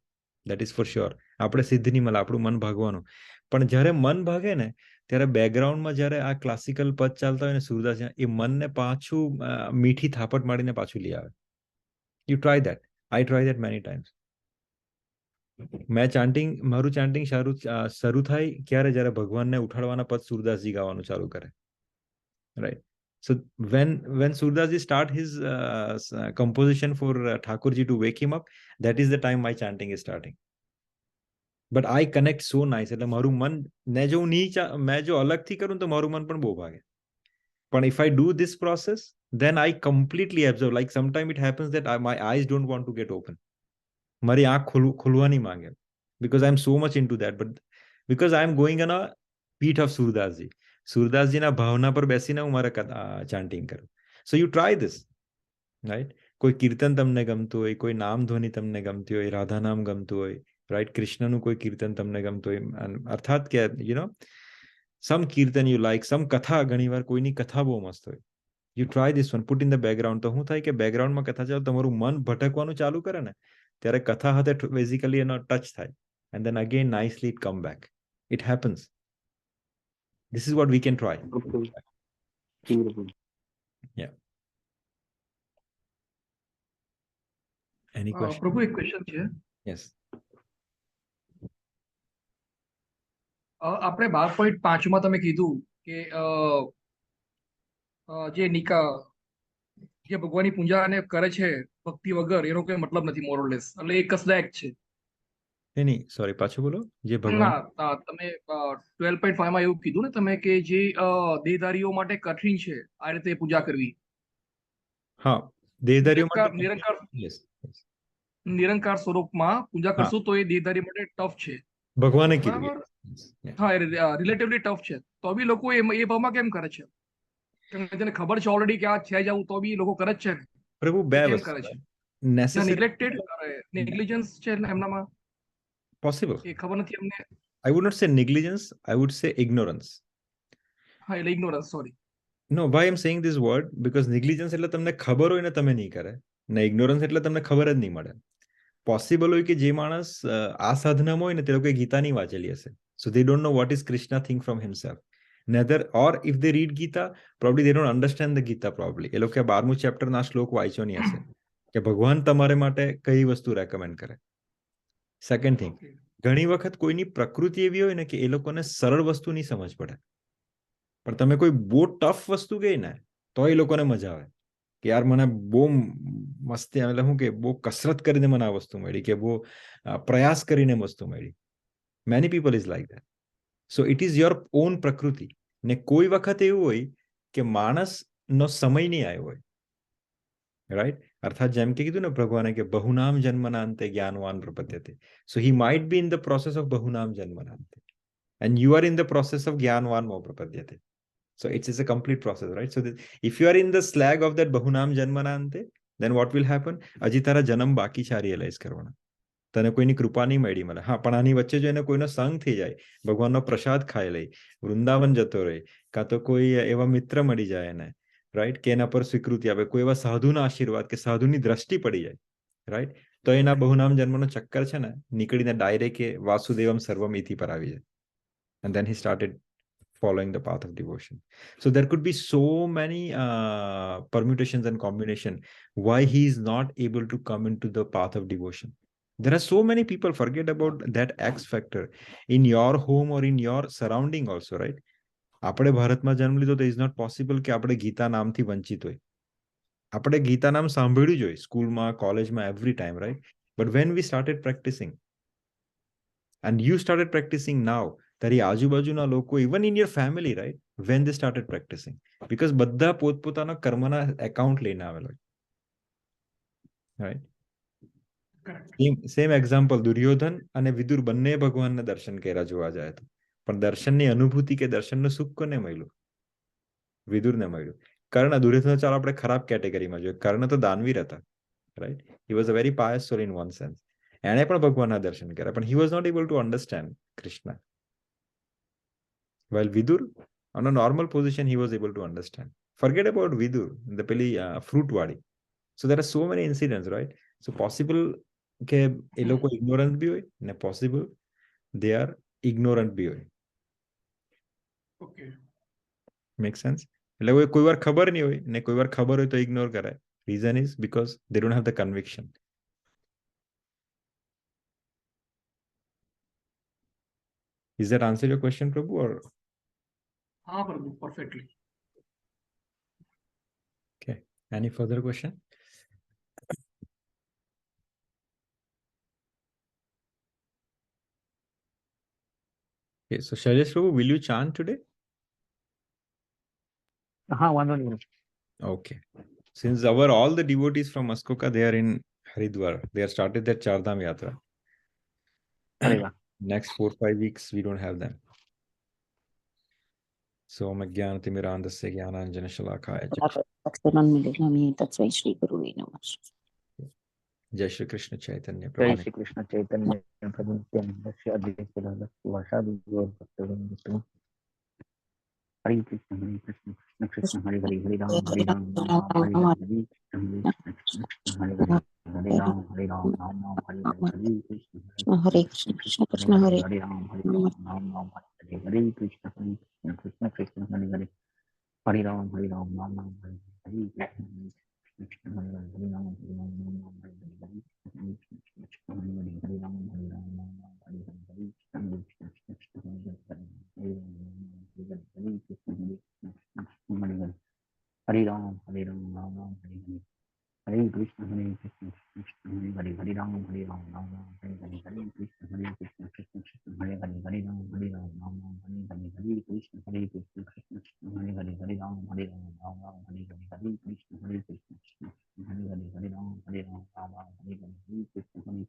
that is for sure. આપણે સિદ્ધ નહીં મળે, આપણું મન ભાગવાનું. પણ જ્યારે મન ભાગે ને ત્યારે બેકગ્રાઉન્ડમાં જ્યારે આ ક્લાસિકલ પદ ચાલતા હોય ને સુરદાસ, એ મનને પાછું મીઠી થાપટ મારીને પાછું લઈ આવે. You try that, I try that many times. મારું ચાન્ટિંગ શરૂ થાય ક્યારે, જ્યારે ભગવાનને ઉઠાડવાના પદ સુરદાસજી ગાવાનું ચાલુ કરે, right? So when Surdaji start his composition for Thakurji to wake him up, that is the time my chanting is starting. But I connect so nice, એટલે મારું મન ને જો मैं जो अलग थी करूं तो મારું મન પણ બહુ ભાગે. But if I do this process, then I completely absorb. Like sometimes it happens that my eyes don't want to get open. મારી આંખ ખુલવા નહીં માંગે because I'm so much into that. But because I'm going on a beat of Surdaji, સુરદાસજીના ભાવના પર બેસીને હું મારે ચાન્ટિંગ કરું. So you try this, right? કોઈ કીર્તન તમને ગમતું હોય, કોઈ નામ ધ્વનિ તમને ગમતી હોય, રાધાનામ ગમતું હોય, રાઈટ? કૃષ્ણનું કોઈ કીર્તન તમને ગમતું હોય, અર્થાત કે you know some kirtan you like, some katha, ઘણીવાર કોઈની કથા બહુ મસ્ત હોય, you try this one, put in the background. તો શું થાય કે બેકગ્રાઉન્ડમાં કથા ચાલે, તમારું મન ભટકવાનું ચાલુ કરે ને ત્યારે કથા સાથે બેઝિકલી એનો ટચ થાય, and then again nicely it come back. It happens. This is what we can try. Okay. Beautiful. Yeah. Any question? પ્રભુ એક ક્વેશ્ચન છે. Yes. આપણે 12.5 માં તમે કીધું કે જે ભગવાનની પૂજા અને કરે છે ભક્તિ વગર એનો કોઈ મતલબ નથી, મોરલેસ, એટલે એ કસદાયક છે. નહીં, સોરી, પાછું બોલો. જે ભગવાન, તમે 12.5 માં એવું કીધું ને તમે કે જે દેહધારીઓ માટે કઠિન છે આ રીતે પૂજા કરવી. હા, દેહધારીઓ માટે નિરંકાર સ્વરૂપમાં પૂજા કરશું તો એ દેહધારી માટે ટફ છે. ભગવાને કીધું. હા, રિલેટિવલી ટફ છે, તો બી લોકો એ ભાવમાં કેમ કરે છે? જેને ખબર છે ઓલરેડી કે આ છે જ આવું, તો બી લોકો કરે જ છે ને. પ્રભુ બે કેમ વસ્તુ કરે છે? નેસેસરી નેગ્લિજન્સ છે એમનામાં, possible. એ ખબર નથી એમને. I would not say negligence, I would say ignorance. હા, એટલે ignorance, sorry. No, why I'm saying this word? Because negligence એટલે તમને ખબર હોય ને તમે નહીં કરે, ને ignorance એટલે તમને ખબર જ નહીં મળે. પોસિબલ હોય કે જે માણસ આ સાધનામાં હોય ને તે લોકોએ ગીતા નહીં વાંચેલી હશે, so they don't know what is Krishna think from himself. Neither, or if they read Gita, probably they don't understand the Gita properly. એ લોકોએ 12મું ચેપ્ટરના શ્લોક વાંચ્યો નહીં હશે કે ભગવાન તમારે માટે કઈ વસ્તુ રેકમેન્ડ કરે. સેકન્ડ થિંગ, ઘણી વખત કોઈની પ્રકૃતિ એવી હોય ને કે એ લોકોને સરળ વસ્તુ નહીં સમજ પડે, પણ તમે કોઈ બહુ ટફ વસ્તુ કહી ને તો એ લોકોને મજા આવે કે યાર મને બહુ મસ્તી, એટલે શું કે બહુ કસરત કરીને મને આ વસ્તુ મળી, કે બહુ પ્રયાસ કરીને વસ્તુ મળી. Many people is like that. So it is your own પ્રકૃતિ. ને કોઈ વખત એવું હોય કે માણસનો સમય નહીં આવ્યો હોય, રાઈટ? અર્થાત જેમ કે કીધું ને ભગવાને કે બહુનામ જન્મના અંતે જ્ઞાનવાન પ્રપદ્યતે. So he might be in the process of બહુનામ જન્મના અંતે, and you are in the process of જ્ઞાનવાન મો પ્રપદ્યતે. So it's a complete process, right? So if you are in the slag of that bahunam janmanante, then what will happen? હજી તારા જન્મ બાકી છે રિયલાઇઝ કરવાના, તને કોઈની કૃપા નહીં મળી મળે. હા, પણ આની વચ્ચે જો એને કોઈનો સંગ થઈ જાય, ભગવાનનો પ્રસાદ ખાઈ લે, વૃંદાવન જતો રહે, કાં તો કોઈ એવા મિત્ર મળી જાય એને, રાઈટ, કે એના પર સ્વીકૃતિ આપે, કોઈ એવા સાધુના આશીર્વાદ કે સાધુની દ્રષ્ટિ પડી જાય, રાઈટ, તો એના બહુનામ જન્મનો ચક્કર છે ને નીકળીને ડાયરેક્ટ વાસુદેવમ સર્વમ ઇતિ પર આવી જાય. And then he started following the path of devotion. So there could be so many permutations and combination why he is not able to come into the path of devotion. There are so many people, forget about that X factor in your home or in your surrounding also, right? આપણે ભારતમાં જન્મ લીધો તો is not possible કે આપણે ગીતા નામથી વંચિત હોય. આપણે ગીતા નામ સાંભળ્યું જ હોય સ્કૂલમાં, કોલેજમાં, every time, right? But when we started practising and you started practicing now, તારી આજુબાજુના લોકો, even in your family, right, when they started practicing, because બધા પોતપોતાના કર્મના એકાઉન્ટ લઈને આવેલો હોય, right? સેમ એક્ઝામ્પલ, દુર્યોધન અને વિદુર બંને ભગવાનના દર્શન કર્યા જોવા જાય તો, પણ દર્શનની અનુભૂતિ કે દર્શનનું સુખ કોને મળ્યું? વિદુરને મળ્યું. કર્ણ, દુર્યોધન ચાલો આપણે ખરાબ કેટેગરીમાં જોઈએ, કર્ણ તો દાનવીર હતા, right? He was a very pious soul in one sense. એણે પણ ભગવાનના દર્શન કર્યા, પણ he was not able to understand Krishna, while Vidur, on a normal position, he was able to understand. Forget about Vidur, the peli fruit wadi. So there are so many incidents, right? So possible કે એ લોકો ignorant भी હોય ને possible they are ignorant भी હોય. Okay. Make sense? એટલે કોઈ વાર ખબર નહીં હોય ને કોઈ વાર ખબર હોય તો ઇગ્નોર કરાય. Reason is because they don't have the conviction. Is that answer your question, Prabhu? Or हाँ प्रभु, perfectly. okay, any further question? Okay, so Shailesh Prabhu, will you chant today? હા, વાંધો નહીં. Okay. Since all the devotees from Muskoka, they are in Haridwar. They have started their Chardham Yatra. અરે વાહ. Next 4-5 weeks, we don't have them. So, Gyanatimiraandasya Gyanaanjana Shalakaya. तस्मै श्री गुरुवे नमः. Jai Shri Krishna Chaitanya જય Prabhu. Shri Krishna ચૈતન્ય પ્રભુ નિત્યાનંદસ્ય અદ્વૈત વાસાદि ગૌરભક્તવૃંદ. હરે કૃષ્ણ કૃષ્ણ કૃષ્ણ હરે હરે હરે રામ રામ હરે હરે હરે કૃષ્ણ કૃષ્ણ કૃષ્ણ હરે હરે રામ રામ હરે હરે કૃષ્ણ हरे कृष्ण कृष्ण कृष्ण हरे હરે રામ રામ હરે હરે કૃષ્ણ કૃષ્ણ કૃષ્ણ હરે હરે હરે રામ રામ હરે હરે કૃષ્ણ હરે હરે રામ રામ હરે હરે કૃષ્ણ હરે રામ હરે રામ હરે હરે हरे राम राम राम हरे कृष्ण कृष्ण हरे राम राम हरे हरे कृष्ण कृष्ण कृष्ण हरे हरे राम राम हरे कृष्ण कृष्ण कृष्ण हरे हरे राम राम हरे हरे कृष्ण कृष्ण हरे हरे राम हरे हरे कृष्ण कृष्ण हरे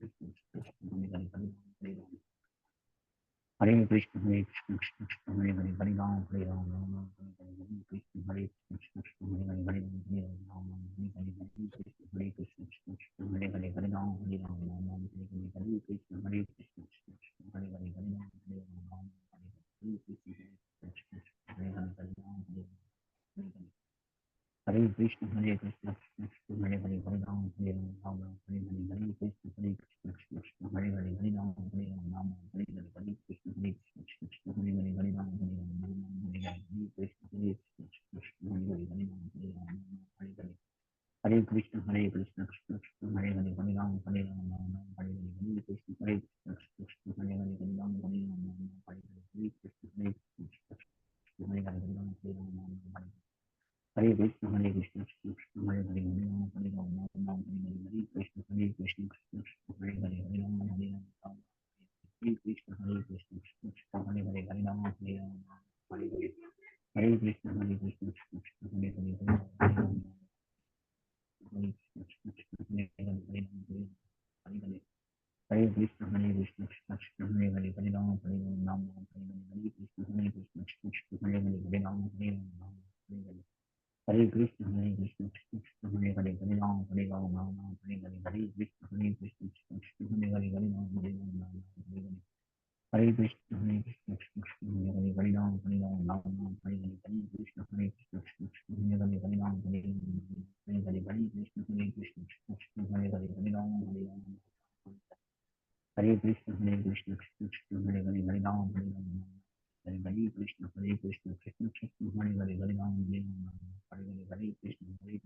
हरे राम हरे कृष्ण कृष्ण कृष्ण हरे हरे राम राम हरे कृष्ण कृष्ण कृष्ण हरे हरे राम हरे कृष्ण कृष्ण हरे हरे राम राम हरे कृष्ण कृष्ण हरे हरे राम हरे कृष्ण हरे हरे राम हरे कृष्ण कृष्ण कृष्ण हरे हरे राम राम हरे हरे कृष्ण कृष्ण हरे हरे राम राम हरे हरे कृष्ण कृष्ण हरे हरे राम हरे हरे कृष्ण कृष्ण हरे हरे राम हरे कृष्ण कृष्ण कृष्ण हरे हरे राम राम हरे हरे कृष्ण कृष्ण हरे हरे राम हरे कृष्ण कृष्ण हरे हरे राम हरे कृष्ण कृष्ण हरे हरे राम हरे कृष्ण कृष्ण हरे हरे राम हरे कृष्ण कृष्ण हरे हरे राम हरे कृष्ण कृष्ण हरे हरे राम हरे कृष्ण कृष्ण हरे हरे राम हरे राम हरे कृष्ण कृष्ण हरे हरे राम हरे हरे कृष्ण कृष्ण हरे हरे राम हरे हरे कृष्ण कृष्ण हरे हरे राम हरे कृष्ण कृष्ण हरे हरे राम हरे हरे कृष्ण कृष्ण हरे हरे राम हरे हरे कृष्ण कृष्ण हरे हरे राम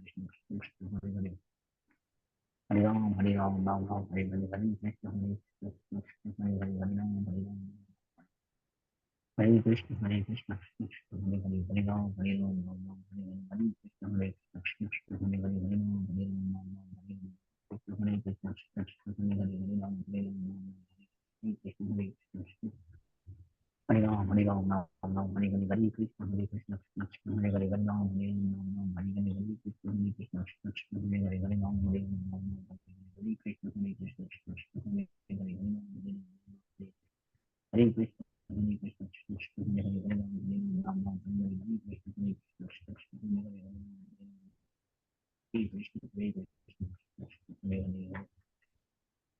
हरे कृष्ण कृष्ण हरे हरे राम हरे कृष्ण कृष्ण कृष्ण हरे हरे राम हरे कृष्ण कृष्ण हरे हरे राम राम हरे हरे कृष्ण कृष्ण हरे हरे राम हरे कृष्ण कृष्ण हरे हरे राम राम हरे कृष्ण कृष्ण हरे हरे राम हरे कृष्ण कृष्ण हरे हरे राम हरे कृष्ण कृष्ण हरे राम राम हरे हरे कृष्ण कृष्ण हरे हरे राम हरे हरे कृष्ण कृष्ण हरे हरे राम हरे कृष्ण कृष्ण हरे हरे राम हरे कृष्ण कृष्ण हरे हरे राम हरे कृष्ण कृष्ण हरे हरे कृष्ण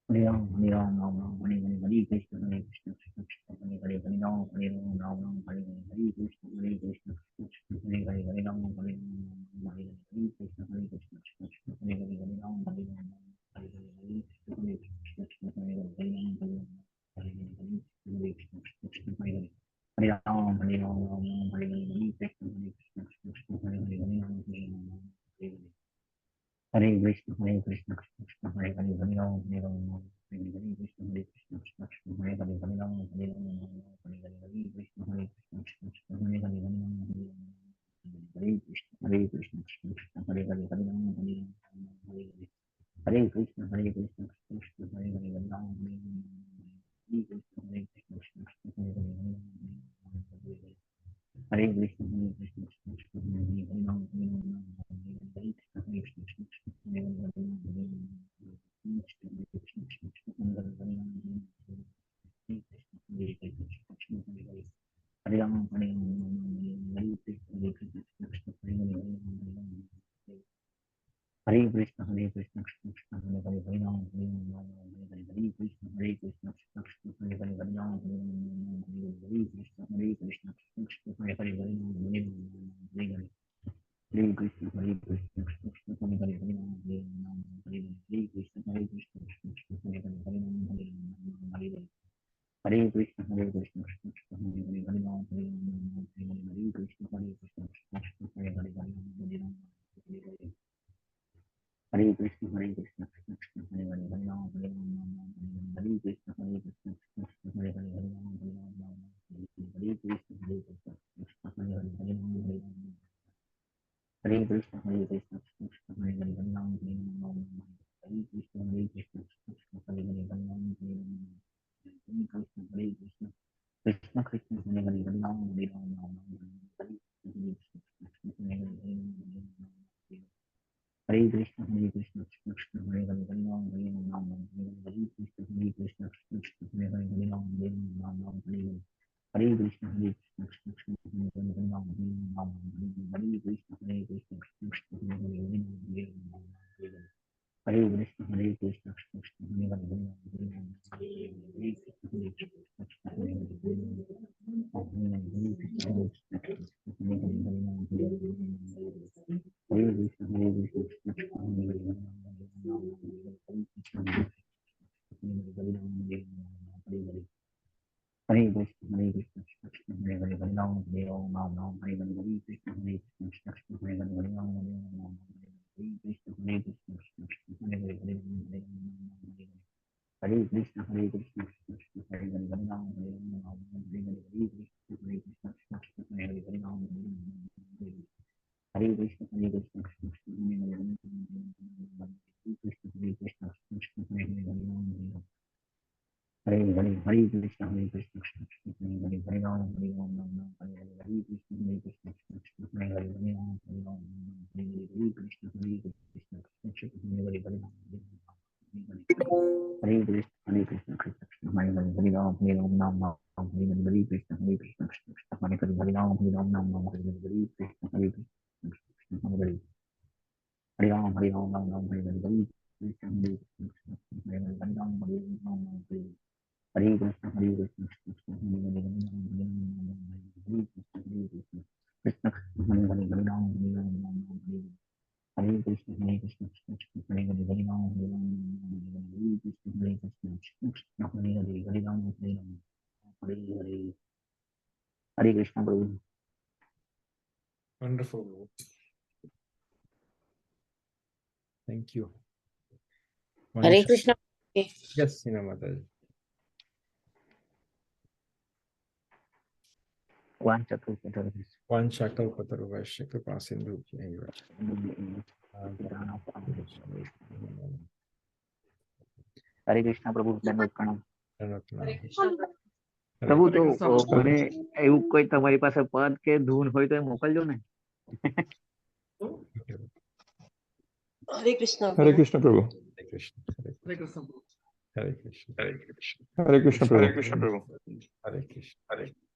हरे राम राम हरे हरे हरे कृष्ण कृष्ण कृष्ण हरे हरे हरे राम राम हरे हरे कृष्ण कृष्ण कृष्ण हरे हरे हरे राम हरे कृष्ण कृष्ण हरे हरे हरे राम हरे हरे हरे कृष्ण हरे हरे राम हरे हरे कृष्ण हरे हरे राम हरे राम हरे हरे कृष्ण कृष्ण हरे हरे हरे राम हरे हरे कृष्ण कृष्ण हरे हरे हरे राम हरे राम हरे कृष्ण कृष्ण हरे हरे हरे राम हरे राम हरे हरे कृष्ण कृष्ण हरे हरे हरे राम हरे कृष्ण कृष्ण हरे हरे हरे राम हरे कृष्ण कृष्ण हरे हरे हरे राम हरे कृष्ण कृष्ण हरे हरे हरे राम हरे कृष्ण कृष्ण हरे हरे राम हरे कृष्ण हरे हरे हरे हरे राम हरे हरे कृष्ण कृष्ण हरे कृष्ण कृष्ण हरे हरे हरे राम हरे कृष्ण कृष्ण हरे हरे हरे राम हरे कृष्ण कृष्ण हरे हरे हरे राम हरे कृष्ण कृष्ण हरे हरे हरे राम हरे कृष्ण कृष्ण हरे हरे हरे राम हरे कृष्ण कृष्ण हरे हरे हरे राम हरे कृष्ण कृष्ण हरे हरे हरे राम हरे कृष्ण कृष्ण हरे हरे हरे राम हरे कृष्ण कृष्ण हरे हरे हरे राम हरे कृष्ण कृष्ण हरे हरे हरे राम हरे कृष्ण कृष्ण हरे हरे हरे राम हरे कृष्ण कृष्ण हरे हरे हरे राम हरे कृष्ण कृष्ण हरे हरे हरे राम हरे हरे कृष्ण कृष्ण हरे हरे हरे राम हरे कृष्ण कृष्ण हरे हरे हरे राम हरे कृष्ण कृष्ण हरे हरे हरे राम हरे कृष्ण कृष्ण हरे हरे हरे राम हरे कृष्ण कृष्ण हरे हरे हरे राम हरे कृष्ण हरे हरे कृष्ण कृष्ण हरे हरे हरे राम हरे राम हरे हरे कृष्ण कृष्ण हरे हरे हरे राम हरे कृष्ण कृष्ण हरे हरे हरे हरे कृष्ण कृष्ण हरे हरे हरे राम हरे हरे कृष्ण कृष्ण हरे हरे हरे राम हरे कृष्ण कृष्ण हरे हरे कृष्ण हरे हरे हरे राम हरे हरे कृष्ण कृष्ण हरे हरे राम हरे राम हरे हरे कृष्ण कृष्ण हरे हरे हरे राम हरे राम हरे कृष्ण कृष्ण हरे हरे हरे राम हरे कृष्ण कृष्ण हरे हरे हरे राम हरे राम हरे हरे कृष्ण कृष्ण हरे हरे हरे राम हरे राम हरे हरे कृष्ण हरे हरे हरे राम हरे राम हरे हरे कृष्ण हरे हरे हरे राम हरे राम हरे कृष्ण कृष्ण हरे हरे हरे राम हरे कृष्ण कृष्ण हरे हरे हरे राम हरे कृष्ण कृष्ण हरे हरे हरे राम हरे कृष्ण कृष्ण हरे हरे हरे राम हरे हरे हरे कृष्ण प्रभु Wonderful. Thank you. Hare Krishna. Yes, Sina Mataji. Vanchakalpataruvasya kripa sindhu हरे कृष्ण प्रभु दंडवत प्रणाम Hare પ્રભુ તો હરે કૃષ્ણ. મને એવું કોઈ તમારી પાસે પદ કે ધૂન હોય તો એ મોકલજો ને हरे कृष्ण। हरे कृष्ण प्रभु। Hare Krishna. હરે કૃષ્ણ. Hare Krishna. हरे कृष्ण प्रभु। Hare Krishna.